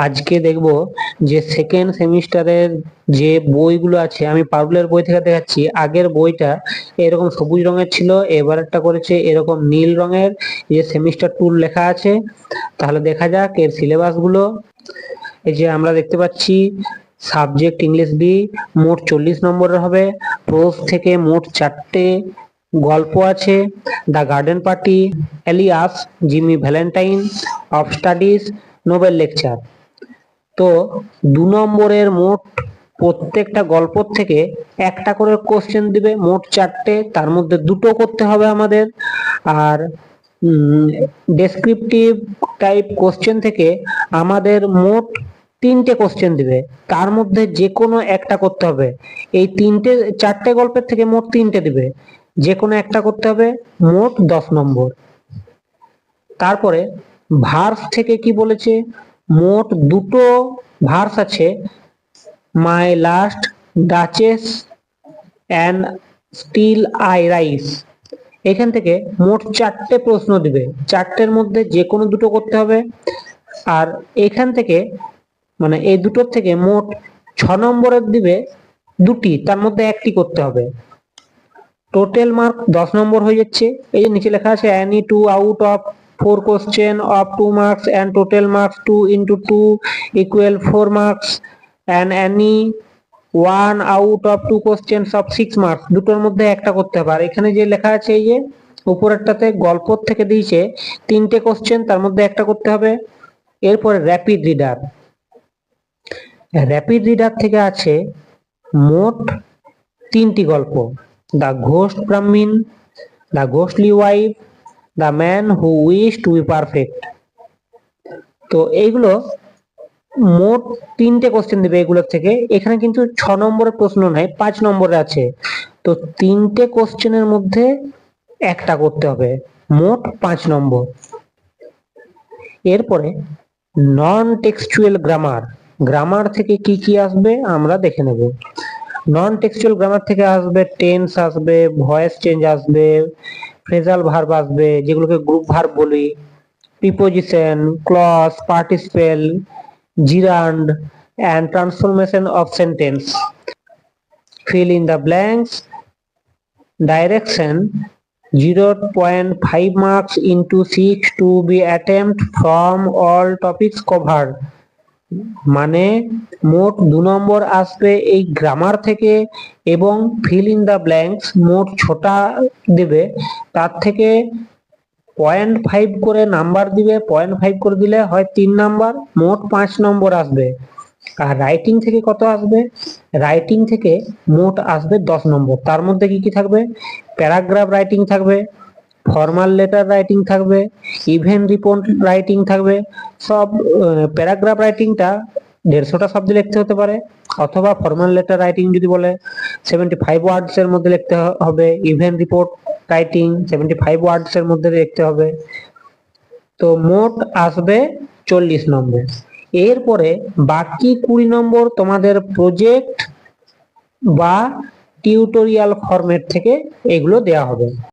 আজকে দেখব যে সেকেন্ড সেমিস্টারের যে বইগুলো আছে, আমি পারুলের বই থেকে দেখাচ্ছি। আগের বইটা এরকম সবুজ রঙের ছিল, এবারেরটা করেছে এরকম নীল রঙের, যে সেমিস্টার টুর লেখা আছে। তাহলে দেখা যাক এর সিলেবাস গুলো। এই যে আমরা দেখতে পাচ্ছি সাবজেক্ট ইংলিশ বি, মোট 40 নম্বরের হবে। প্রোজ থেকে মোট 4টে গল্প আছে। The garden party, Ilias, Jimmy Valentine, of studies, Nobel lecture. তো 2 নম্বরের মোট প্রত্যেকটা গল্প থেকে একটা করে কোশ্চেন দিবে, মোট 4টে, তার মধ্যে 2টো করতে হবে আমাদের। আর ডেসক্রিপটিভ টাইপ কোশ্চেন থেকে আমাদের মোট 3টে কোশ্চেন দিবে, তার মধ্যে যে কোনো একটা করতে হবে। এই 4টে গল্পের থেকে মোট 3টে দিবে, যে কোনো একটা করতে হবে, মোট 10 নম্বর। তারপরে ভার্স থেকে কি বলেছে, মোট 2টো ভার্স আছে, my last duchess and still I rise. এখান থেকে মোট 4টে প্রশ্ন দিবে, 4টের মধ্যে যে কোনো 2টো করতে হবে। আর এখান থেকে মানে এই দুটোর থেকে মোট 6 নম্বরের দিবে 2টি, তার মধ্যে 1টি করতে হবে। টোটাল মার্ক 10 নম্বর হয়ে যাচ্ছে। এই যে নিচে লেখা আছে any 2 out of 4 question of 2 marks and total marks 2 into 2 equal 4 marks and any 1 out of 2 questions of 6 marks, দুটোর মধ্যে একটা করতে হবে। আর এখানে যে লেখা আছে এই যে উপরেরটাতে গল্প থেকে দিয়েছে 3টে কোশ্চেন, তার মধ্যে একটা করতে হবে। এরপরে র্যাপিড রিডার, র্যাপিড রিডার থেকে আছে মোট 3টি গল্প, দ্য ঘোস্ট ব্রাহ্মণ, the ঘোস্টলি wife, the man who wish to be perfect. তো এইগুলো মোট 3টে কোশ্চেন দিবে এগুলোর থেকে। এখানে কিন্তু 6 নম্বরের প্রশ্ন নাই, 5 নম্বরে আছে। তো 3টে কোশ্চেনের মধ্যে একটা করতে হবে, মোট 5 নম্বর। এরপরে নন টেক্সচুয়াল গ্রামার, গ্রামার থেকে কি কি আসবে আমরা দেখে নেব। নন টেক্সচুয়াল গ্রামার থেকে আসবে টেন্স আসবে, ভয়েস চেঞ্জ আসবে, ফ্রেজাল ভার্ব আসবে, যেগুলোকে গ্রুপ ভার্ব বলি, preposition, clause, participle, gerund and transformation of sentence, fill in the blanks, direction, 0.5 marks into 6 to be attempt from all topics covered। মানে মোট 2 নম্বর আসবে এই গ্রামার থেকে, এবং ফিল ইন দ্য ব্ল্যাঙ্কস মোট 6টা দেবে, তার থেকে 0.5 করে নাম্বার দিবে, 0.5 করে দিলে হয় 3 নাম্বার, মোট 5 নম্বর আসবে। আর রাইটিং থেকে কত আসবে, রাইটিং থেকে মোট আসবে 10 নম্বর। তার মধ্যে কি কি থাকবে, প্যারাগ্রাফ রাইটিং থাকবে, ফর্মাল লেটার রাইটিং থাকবে, ইভেন্ট রিপোর্ট রাইটিং থাকবে। সব প্যারাগ্রাফ রাইটিংটা 150টা শব্দে লিখতে হতে পারে, অথবা ফর্মাল লেটার রাইটিং যদি বলে 75 ওয়ার্ডস এর মধ্যে লিখতে হবে, ইভেন্ট রিপোর্ট রাইটিং 75 ওয়ার্ডস এর মধ্যে লিখতে হবে। তো মোট আসবে 40 নম্বর। এরপরে বাকি 20 নম্বর তোমাদের প্রজেক্ট বা টিউটোরিয়াল ফরম্যাট থেকে এগুলো দেওয়া হবে।